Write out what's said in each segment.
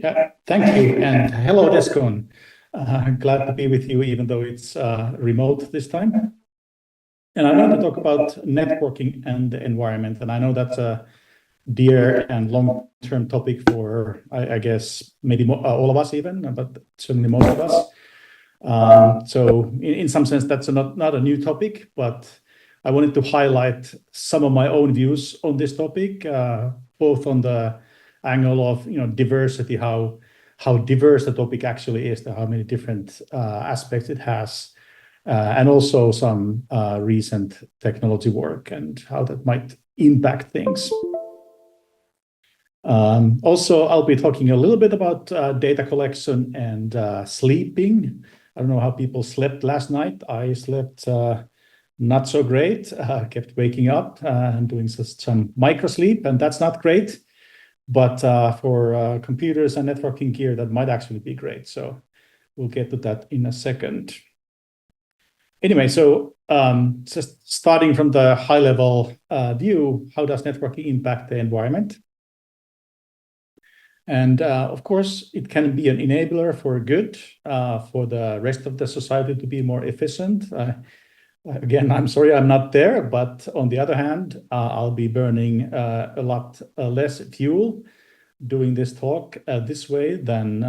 Yeah, thank you, and hello, DESCON. Glad to be with you, even though it's remote this time. And I want to talk about networking and the environment. And I know that's a dear and long-term topic for, I guess, maybe all of us even, but certainly most of us. So in some sense, that's not a new topic, but I wanted to highlight some of my own views on this topic, both on the angle of diversity, how diverse the topic actually is, how many different aspects it has, and also some recent technology work and how that might impact things. Also, I'll be talking a little bit about data collection and sleeping. I don't know how people slept last night. I slept not so great. Kept waking up and doing some micro sleep, and that's not great. But for computers and networking gear, that might actually be great. So we'll get to that in a second. Anyway, so just starting from the high-level view, how does networking impact the environment? And of course, it can be an enabler for good, for the rest of the society to be more efficient. Again, I'm sorry I'm not there, but on the other hand, I'll be burning a lot less fuel doing this talk this way than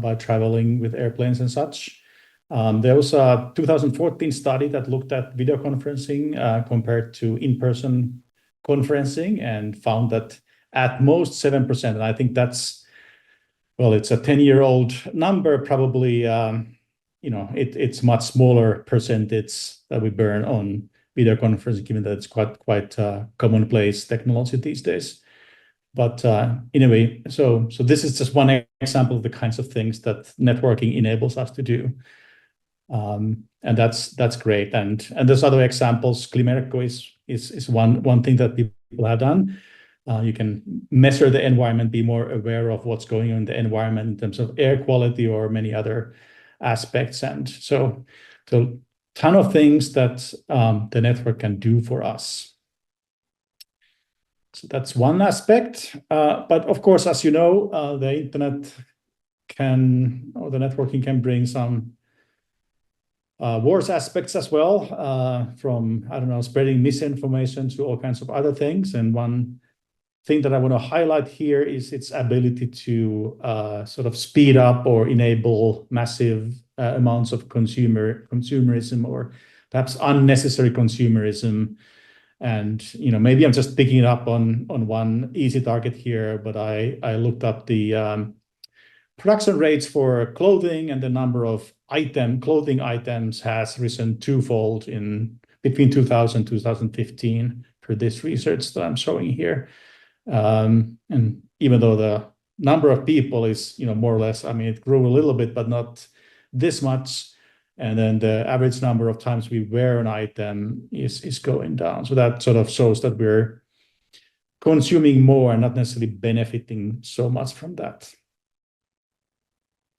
by traveling with airplanes and such. There was a 2014 study that looked at video conferencing compared to in-person conferencing and found that at most 7%, and I think that's, well, it's a 10-year-old number, probably. It's much smaller percentage that we burn on video conferencing, given that it's quite commonplace technology these days. But anyway, so this is just one example of the kinds of things that networking enables us to do, and that's great. And there's other examples. Klimerko is one thing that people have done. You can measure the environment, be more aware of what's going on in the environment in terms of air quality or many other aspects, and so ton of things that the network can do for us. So that's one aspect. But of course, as you know, the internet or the networking can bring some worse aspects as well, from, I don't know, spreading misinformation to all kinds of other things. And one thing that I want to highlight here is its ability to sort of speed up or enable massive amounts of consumerism, or perhaps unnecessary consumerism. And maybe I'm just picking it up on one easy target here, but I looked up the production rates for clothing, and the number of clothing items has risen twofold in between 2000 and 2015 for this research that I'm showing here. And even though the number of people is, more or less, I mean, it grew a little bit, but not this much. And then the average number of times we wear an item is going down. So that sort of shows that we're consuming more and not necessarily benefiting so much from that.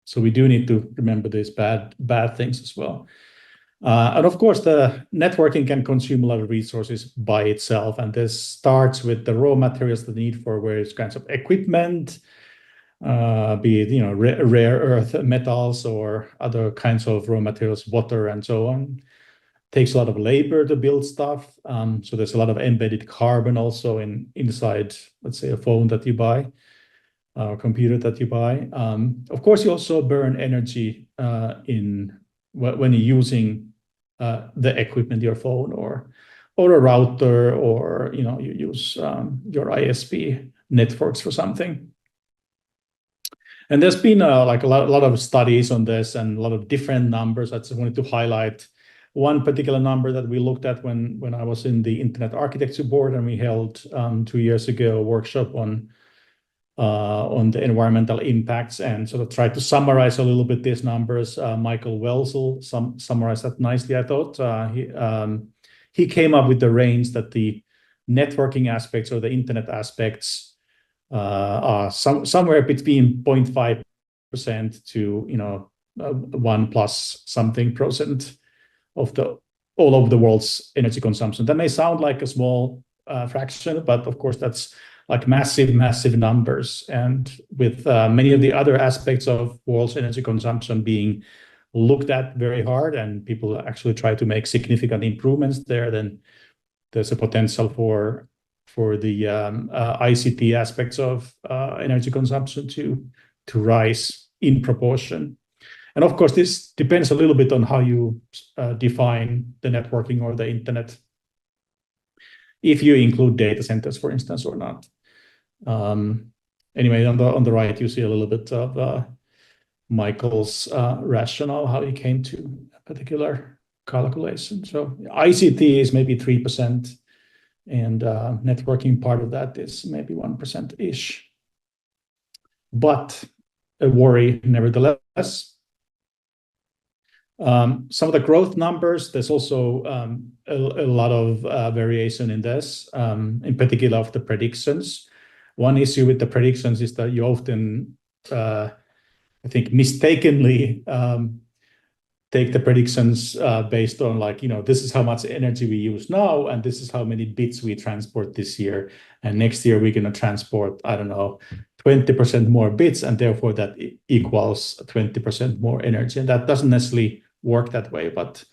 So we do need to remember these bad things as well. And of course, the networking can consume a lot of resources by itself. And this starts with the raw materials that they need for various kinds of equipment, be it rare earth metals or other kinds of raw materials, water and so on. Takes a lot of labor to build stuff. So there's a lot of embedded carbon also inside, let's say, a phone that you buy, or a computer that you buy. Of course, you also burn energy when you're using the equipment, your phone or a router, or you use your ISP networks for something. And there's been a lot of studies on this and a lot of different numbers. I just wanted to highlight one particular number that we looked at when I was in the Internet Architecture Board, and we held 2 years ago a workshop on the environmental impacts, and sort of tried to summarize a little bit these numbers. Michael Welzel summarized that nicely, I thought. He came up with the range that the networking aspects or the internet aspects are somewhere between 0.5% to 1 plus something percent of all of the world's energy consumption. That may sound like a small fraction, but of course that's like massive numbers. And with many of the other aspects of world's energy consumption being looked at very hard, and people actually try to make significant improvements there, then there's a potential for the ICT aspects of energy consumption to rise in proportion. And of course, this depends a little bit on how you define the networking or the internet, if you include data centers, for instance, or not. Anyway, on the right, you see a little bit of Michael's rationale, how he came to a particular calculation. So ICT is maybe 3%, and networking part of that is maybe 1%-ish. But a worry nevertheless. Some of the growth numbers, there's also a lot of variation in this, in particular of the predictions. One issue with the predictions is that you often, I think, mistakenly take the predictions based on, like, this is how much energy we use now, and this is how many bits we transport this year. And next year we're going to transport, I don't know, 20% more bits, and therefore that equals 20% more energy. And that doesn't necessarily work that way, but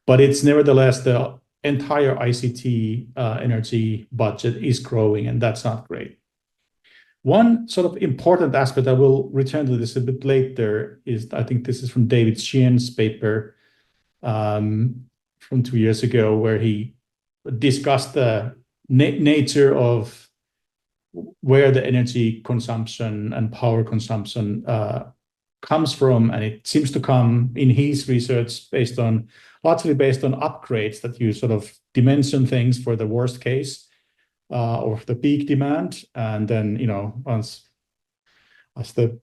it's nevertheless the entire ICT energy budget is growing, and that's not great. One sort of important aspect, I will return to this a bit later, is, I think this is from David Sheehan's paper from 2 years ago, where he discussed the nature of where the energy consumption and power consumption comes from, and it seems to come in his research largely based on upgrades, that you sort of dimension things for the worst case or the peak demand, and then as the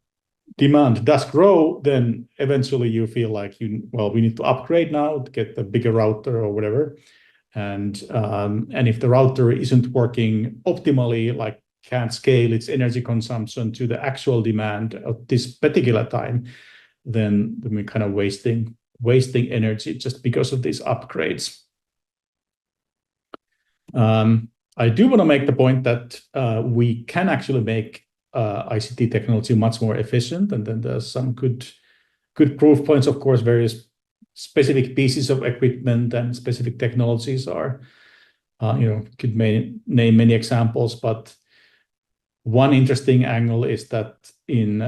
demand does grow, then eventually you feel like we need to upgrade now to get the bigger router or whatever, and if the router isn't working optimally, like can't scale its energy consumption to the actual demand at this particular time, then we're kind of wasting energy just because of these upgrades. I do want to make the point that we can actually make ICT technology much more efficient, and then there's some good proof points. Of course, various specific pieces of equipment and specific technologies are, could name many examples, but one interesting angle is that in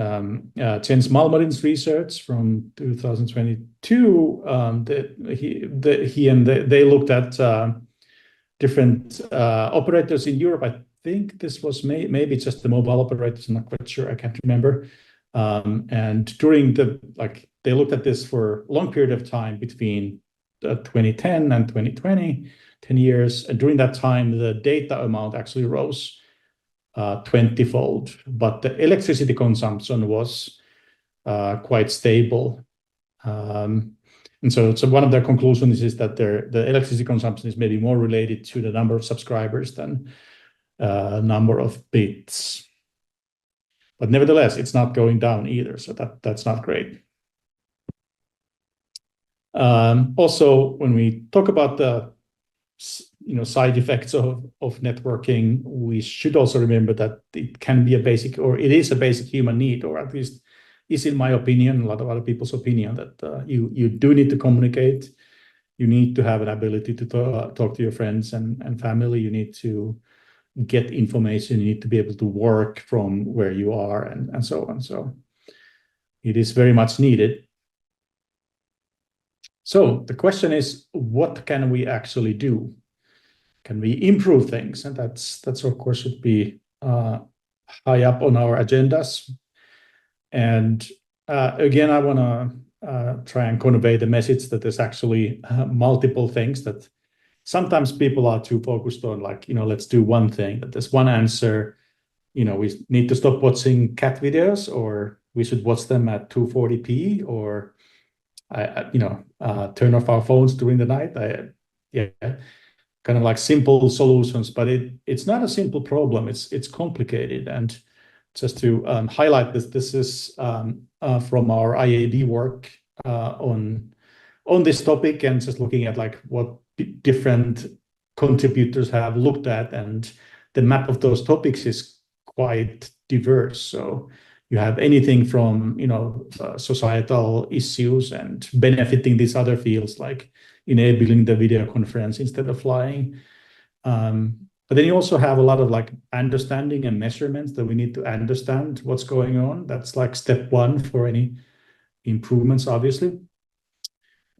Jens Malmarin's research from 2022, they looked at different operators in Europe. I think this was maybe just the mobile operators. I'm not quite sure. I can't remember. And during they looked at this for a long period of time between 2010 and 2020, 10 years. And during that time, the data amount actually rose 20-fold, but the electricity consumption was quite stable. And so one of their conclusions is that the electricity consumption is maybe more related to the number of subscribers than number of bits. But nevertheless, it's not going down either, so that's not great. Also, when we talk about the side effects of networking, we should also remember that it can be it is a basic human need, or at least is, in my opinion, a lot of other people's opinion, that you do need to communicate. You need to have an ability to talk to your friends and family. You need to get information. You need to be able to work from where you are, and so on. So it is very much needed. So the question is, what can we actually do? Can we improve things? And that's of course should be high up on our agendas. And again, I want to try and convey the message that there's actually multiple things, that sometimes people are too focused on, like, let's do one thing, that there's one answer. We need to stop watching cat videos, or we should watch them at 240p, or turn off our phones during the night. Kind of like simple solutions, but it's not a simple problem. It's complicated. And just to highlight this is from our IAD work on this topic, and just looking at like what different contributors have looked at, and the map of those topics is quite diverse. So you have anything from societal issues and benefiting these other fields, like enabling the video conference instead of flying. But then you also have a lot of like understanding and measurements that we need to understand what's going on. That's like step one for any improvements, obviously.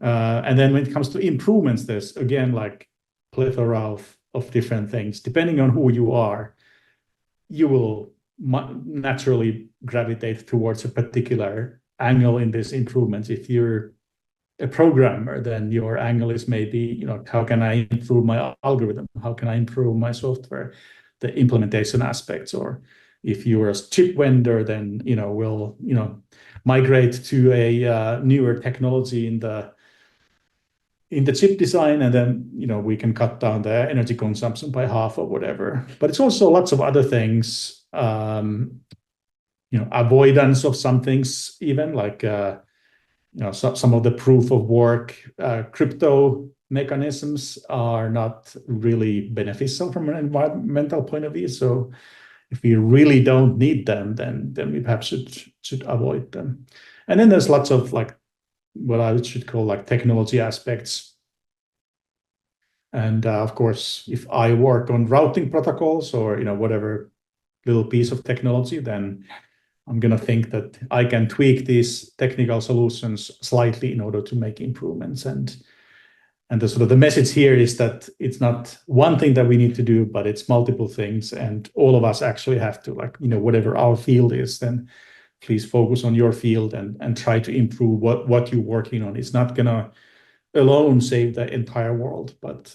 And then when it comes to improvements, there's again like plethora of different things. Depending on who you are, you will naturally gravitate towards a particular angle in these improvements. If you're a programmer, then your angle is maybe, how can I improve my algorithm? How can I improve my software, the implementation aspects? Or if you're a chip vendor, then, we'll, migrate to a newer technology in the chip design, and then, we can cut down the energy consumption by half or whatever. But it's also lots of other things, avoidance of some things, even like, some of the proof of work crypto mechanisms are not really beneficial from an environmental point of view. So if we really don't need them, then we perhaps should avoid them. And then there's lots of like what I should call like technology aspects. And of course, if I work on routing protocols or whatever little piece of technology, then I'm going to think that I can tweak these technical solutions slightly in order to make improvements. And the sort of the message here is that it's not one thing that we need to do, but it's multiple things. And all of us actually have to, like, whatever our field is, then please focus on your field and try to improve what you're working on. It's not going to alone save the entire world, but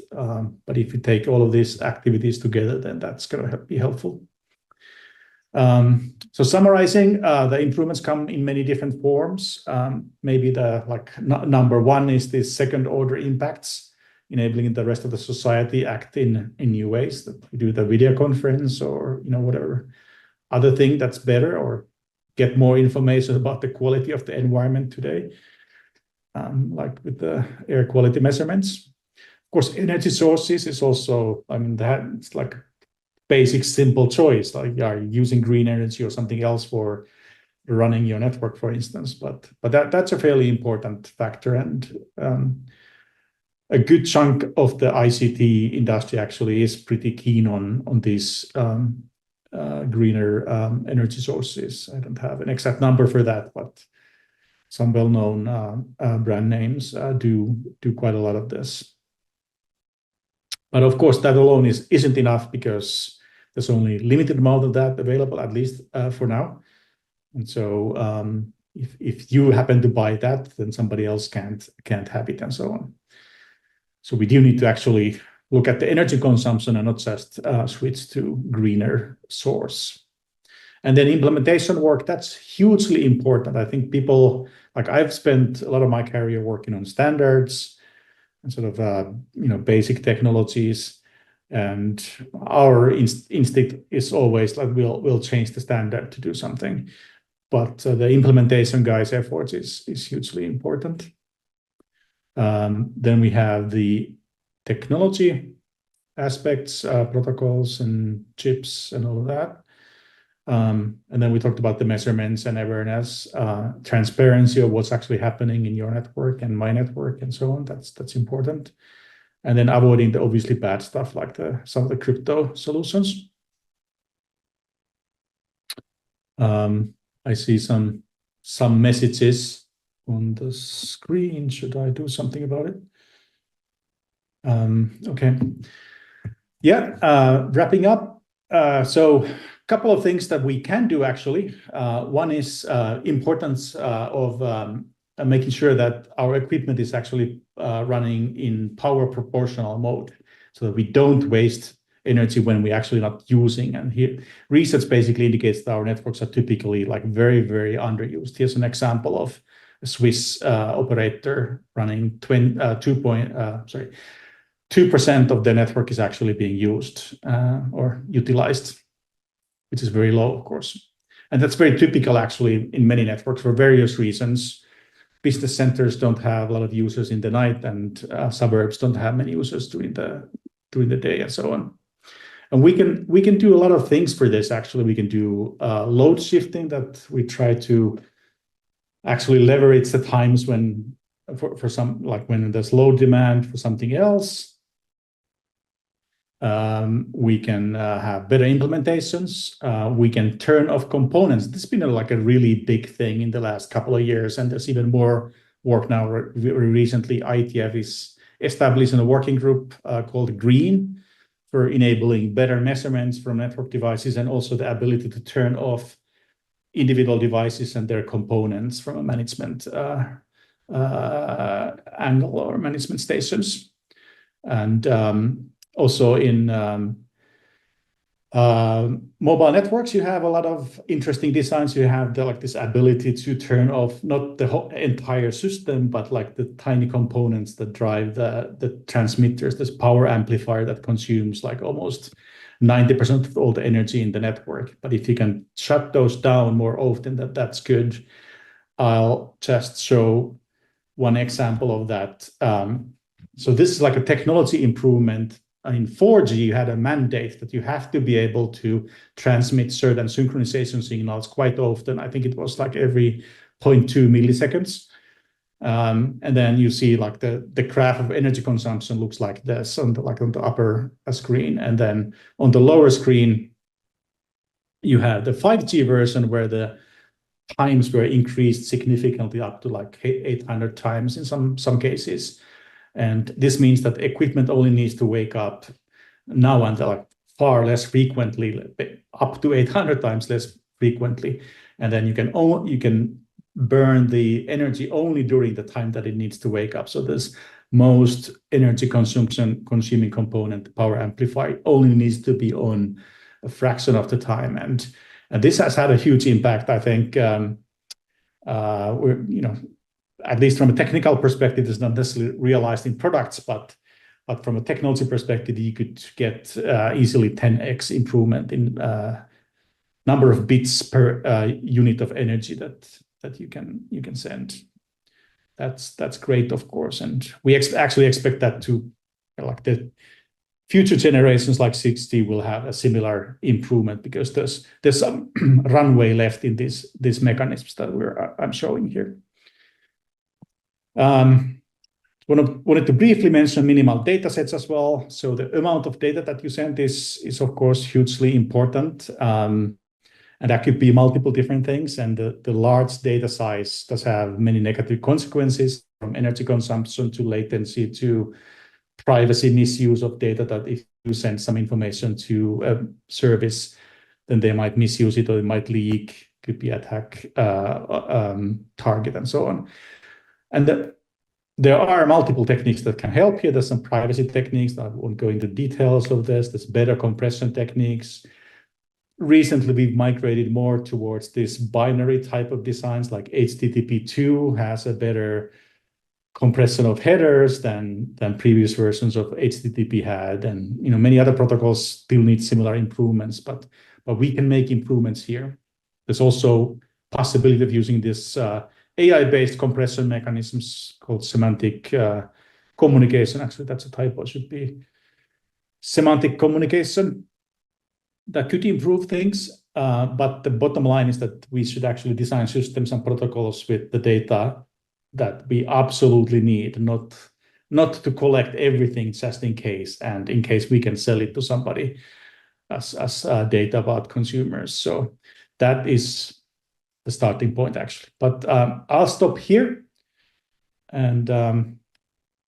if you take all of these activities together, then that's going to be helpful. So summarizing, the improvements come in many different forms. Maybe the number one is the second order impacts, enabling the rest of the society act in new ways, that we do the video conference or whatever other thing that's better, or get more information about the quality of the environment today, like with the air quality measurements. Of course, energy sources is also, that's like basic simple choice, like are you using green energy or something else for running your network, for instance. But that's a fairly important factor, and a good chunk of the ICT industry actually is pretty keen on these greener energy sources. I don't have an exact number for that, but some well-known brand names do quite a lot of this. But of course, that alone isn't enough, because there's only limited amount of that available, at least for now. And so if you happen to buy that, then somebody else can't have it, and so on. So we do need to actually look at the energy consumption and not just switch to greener source. And then implementation work, that's hugely important. I think people, like I've spent a lot of my career working on standards and sort of basic technologies, and our instinct is always like we'll change the standard to do something, but the implementation guys' efforts is hugely important. Then we have the technology aspects, protocols and chips and all of that. And then we talked about the measurements and awareness, transparency of what's actually happening in your network and my network and so on. That's important. And then avoiding the obviously bad stuff like some of the crypto solutions. I see some messages on the screen. Should I do something about it? Okay. Yeah, wrapping up. So a couple of things that we can do actually. One is importance of making sure that our equipment is actually running in power proportional mode, so that we don't waste energy when we're actually not using. And here, research basically indicates that our networks are typically like very, very underused. Here's an example of a Swiss operator running 2% of the network is actually being used or utilized, which is very low, of course. And that's very typical actually in many networks for various reasons. Business centers don't have a lot of users in the night, and suburbs don't have many users during the day, and so on. And we can do a lot of things for this. Actually, we can do load shifting, that we try to actually leverage the times when for some, like when there's low demand for something else. We can have better implementations. We can turn off components. This has been like a really big thing in the last couple of years, and there's even more work now. Recently, ITF is establishing a working group called Green for enabling better measurements from network devices, and also the ability to turn off individual devices and their components from a management angle or management stations. And also in mobile networks, you have a lot of interesting designs. You have like this ability to turn off not the whole entire system, but like the tiny components that drive the transmitters, this power amplifier that consumes like almost 90% of all the energy in the network. But if you can shut those down more often, that's good. I'll just show one example of that. So this is like a technology improvement. In 4G, you had a mandate that you have to be able to transmit certain synchronization signals quite often. I think it was like every 0.2 milliseconds. And then you see like the graph of energy consumption looks like this on the upper screen. And then on the lower screen, you have the 5G version where the times were increased significantly up to like 800 times in some cases. And this means that equipment only needs to wake up now and like far less frequently, up to 800 times less frequently. And then you can burn the energy only during the time that it needs to wake up. So this most energy consuming component, the power amplifier, only needs to be on a fraction of the time. And this has had a huge impact, I think. At least from a technical perspective, it's not necessarily realized in products, but from a technology perspective, you could get easily 10x improvement in number of bits per unit of energy that you can send. That's great, of course, and we actually expect that to, like, the future generations like 6G will have a similar improvement, because there's some runway left in these mechanisms that I'm showing here. Wanted to briefly mention minimal data sets as well. So the amount of data that you send is of course hugely important, and that could be multiple different things. And the large data size does have many negative consequences, from energy consumption to latency to privacy misuse of data. That if you send some information to a service, then they might misuse it, or it might leak, could be attack target, and so on. And there are multiple techniques that can help here. There's some privacy techniques. I won't go into details of this. There's better compression techniques. Recently, we've migrated more towards this binary type of designs, like HTTP2 has a better compression of headers than previous versions of HTTP had. And many other protocols still need similar improvements, but we can make improvements here. There's also possibility of using this AI-based compression mechanisms called semantic communication. Actually, that's a typo. It should be semantic communication. That could improve things, but the bottom line is that we should actually design systems and protocols with the data that we absolutely need, not to collect everything just in case, and in case we can sell it to somebody as data about consumers. So that is the starting point, actually. But I'll stop here, and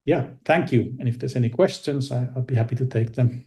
yeah, thank you. And if there's any questions, I'll be happy to take them.